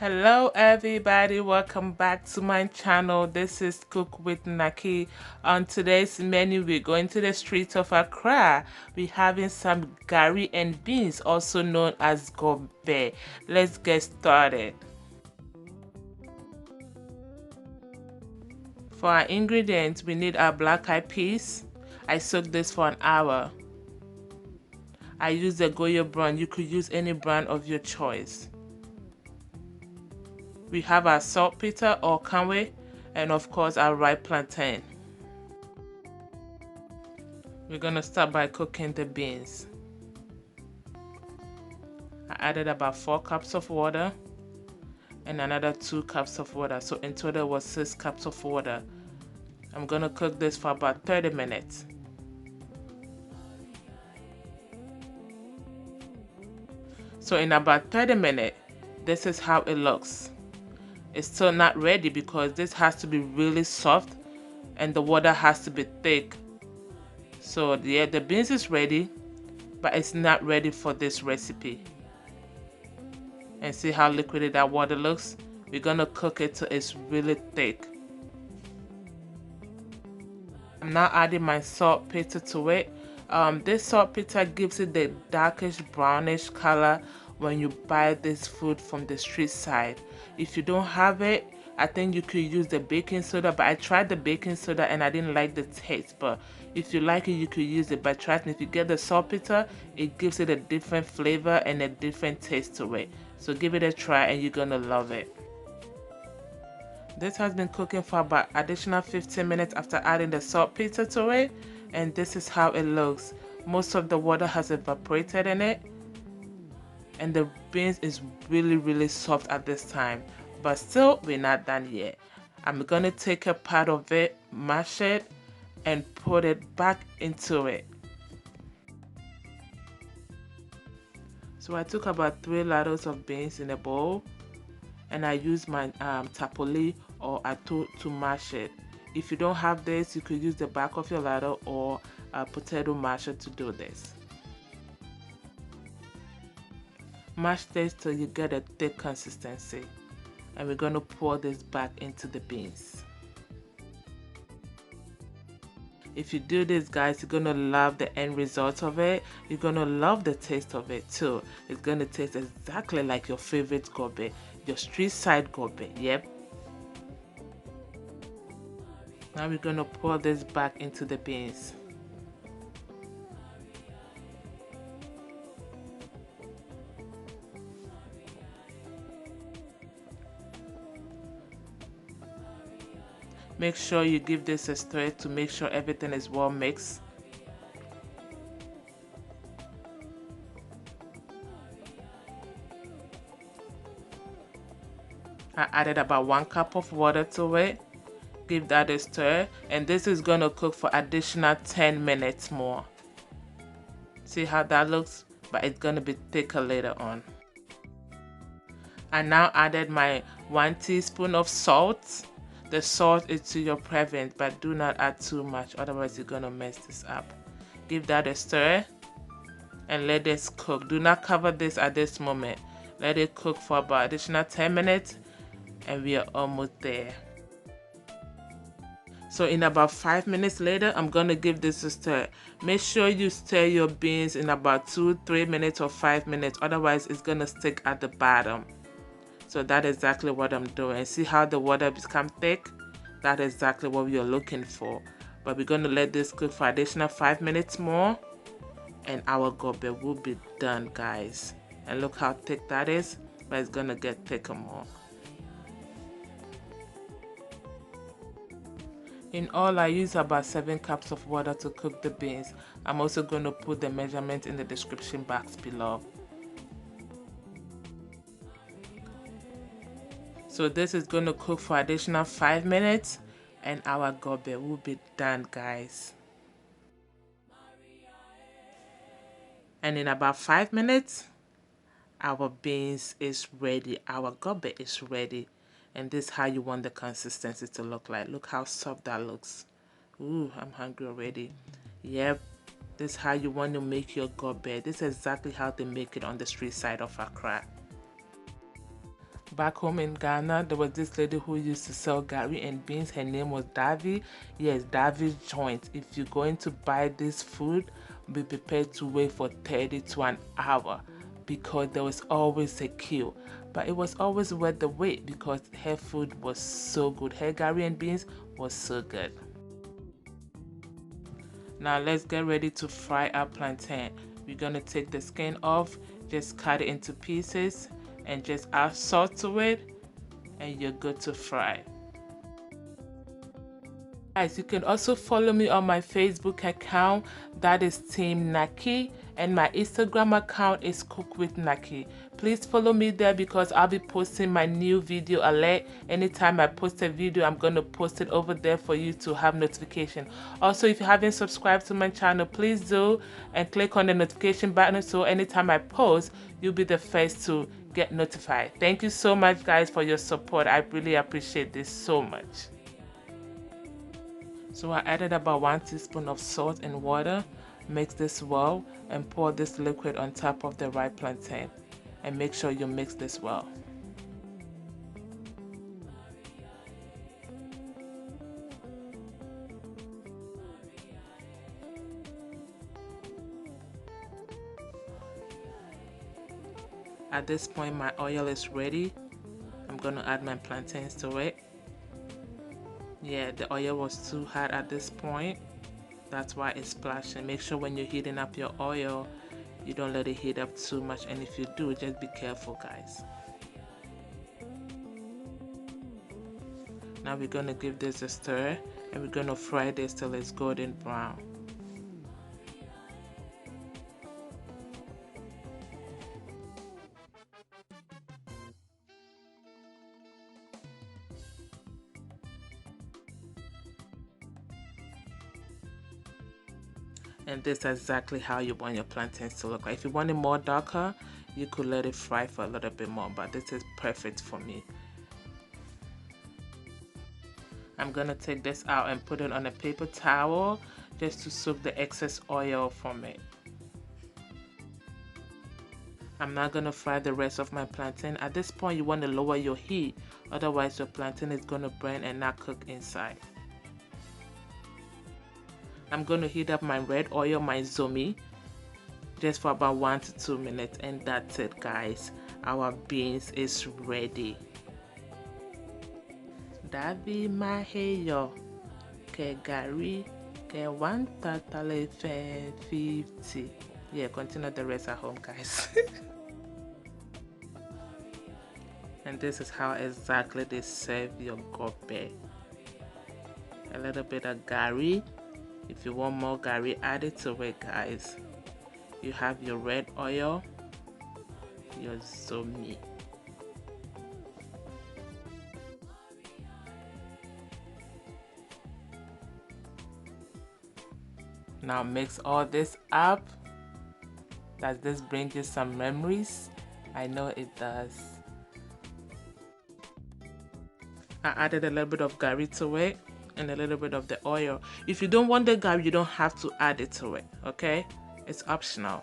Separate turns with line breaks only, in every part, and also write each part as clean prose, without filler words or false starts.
Hello everybody, welcome back to my channel. This is Cook with Naki. On today's menu, we're going to the streets of Accra. We're having some gari and beans, also known as GOB3. Let's get started. For our ingredients, we need our black-eyed peas. I soaked this for an hour. I used the Goya brand. You could use any brand of your choice. We have our saltpeter or canwe, and of course our ripe plantain. We're gonna start by cooking the beans. I added about 4 cups of water and another 2 cups of water, so in total was 6 cups of water. I'm gonna cook this for about 30 minutes. So in about 30 minutes, this is how it looks. It's still not ready because this has to be really soft and the water has to be thick. So yeah, the beans is ready, but it's not ready for this recipe. And see how liquidy that water looks? We're gonna cook it till it's really thick. I'm now adding my saltpeter to it. This saltpeter gives it the darkish brownish color when you buy this food from the street side. If you don't have it, I think you could use the baking soda, but I tried the baking soda and I didn't like the taste. But if you like it, you could use it. But trust me, if you get the saltpeter, it gives it a different flavor and a different taste to it. So give it a try and you're gonna love it. This has been cooking for about additional 15 minutes after adding the saltpeter to it, and this is how it looks. Most of the water has evaporated in it, and the beans is really soft at this time, but still we're not done yet. I'm gonna take a part of it, mash it, and put it back into it. So I took about 3 ladles of beans in a bowl, and I use my tapoli or ato to mash it. If you don't have this, you could use the back of your ladle or a potato masher to do this. Mash this till you get a thick consistency, and we're going to pour this back into the beans. If you do this, guys, you're gonna love the end result of it. You're gonna love the taste of it too. It's gonna taste exactly like your favorite gobe, your street side gobe. Yep. Now we're gonna pour this back into the beans. Make sure you give this a stir to make sure everything is well mixed. I added about 1 cup of water to it. Give that a stir, and this is gonna cook for additional 10 minutes more. See how that looks? But it's gonna be thicker later on. I now added my 1 teaspoon of salt. The salt is to your preference, but do not add too much, otherwise you're gonna mess this up. Give that a stir and let this cook. Do not cover this at this moment. Let it cook for about additional 10 minutes and we are almost there. So in about 5 minutes later, I'm gonna give this a stir. Make sure you stir your beans in about 2-3 minutes or 5 minutes, otherwise it's gonna stick at the bottom. So that's exactly what I'm doing. See how the water becomes thick? That's exactly what we are looking for. But we're gonna let this cook for additional 5 minutes more, and our gobe will be done, guys. And look how thick that is, but it's gonna get thicker more. In all, I use about 7 cups of water to cook the beans. I'm also going to put the measurement in the description box below. So this is going to cook for additional 5 minutes and our gobe will be done, guys. And in about 5 minutes, our beans is ready. Our gobe is ready. And this is how you want the consistency to look like. Look how soft that looks. Ooh, I'm hungry already. Yep, this is how you want to make your gobe. This is exactly how they make it on the street side of Accra. back home in Ghana, there was this lady who used to sell Gari and beans. Her name was Davy. Yes, Davy's Joint. If you're going to buy this food, be prepared to wait for 30 to an hour because there was always a queue. But it was always worth the wait because her food was so good. Her Gari and beans was so good. Now let's get ready to fry our plantain. We're gonna take the skin off, just cut it into pieces and just add salt to it and you're good to fry. Guys, you can also follow me on my Facebook account, that is Team NAKIE, and my Instagram account is COOKWITHNAKIE. Please follow me there because I'll be posting my new video alert. Anytime I post a video, I'm going to post it over there for you to have notification. Also, if you haven't subscribed to my channel, please do and click on the notification button so anytime I post, you'll be the first to get notified. Thank you so much, guys, for your support. I really appreciate this so much. So I added about 1 teaspoon of salt and water, mix this well, and pour this liquid on top of the ripe plantain. And make sure you mix this well. At this point, my oil is ready. I'm gonna add my plantains to it. Yeah, the oil was too hot at this point. That's why it's splashing. Make sure when you're heating up your oil, you don't let it heat up too much. And if you do, just be careful, guys. Now we're gonna give this a stir and we're gonna fry this till it's golden brown. And this is exactly how you want your plantains to look like. If you want it more darker, you could let it fry for a little bit more, but this is perfect for me. I'm gonna take this out and put it on a paper towel just to soak the excess oil from it. I'm not gonna fry the rest of my plantain. At this point, you want to lower your heat, otherwise your plantain is gonna burn and not cook inside. I'm going to heat up my red oil, my zomi, just for about 1 to 2 minutes, and that's it, guys. Our beans is ready. Davi maheyo ke Gari ke 150. Yeah, continue the rest at home, guys. And this is how exactly they serve your gobe. A little bit of Gari. If you want more Gari, add it to it, guys. You have your red oil, your zomi. Now mix all this up. Does this bring you some memories? I know it does. I added a little bit of Gari to it and a little bit of the oil. If you don't want the Gari, you don't have to add it to it, okay? It's optional.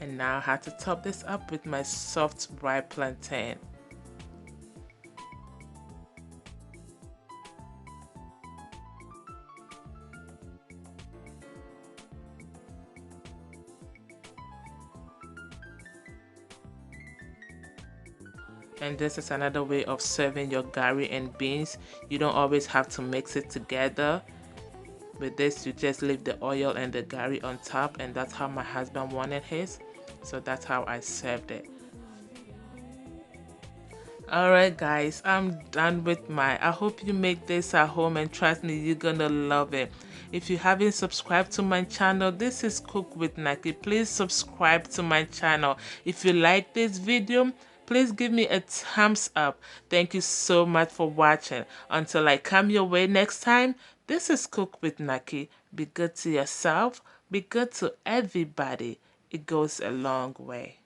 And now I have to top this up with my soft ripe plantain. And this is another way of serving your Gari and beans. You don't always have to mix it together. With this, you just leave the oil and the Gari on top, and that's how my husband wanted his. So that's how I served it. Alright guys, I'm done with mine. I hope you make this at home, and trust me, you're gonna love it. If you haven't subscribed to my channel, this is Cook with Naki. Please subscribe to my channel. If you like this video, please give me a thumbs up. Thank you so much for watching. Until I come your way next time, this is Cook with Naki. Be good to yourself. Be good to everybody. It goes a long way.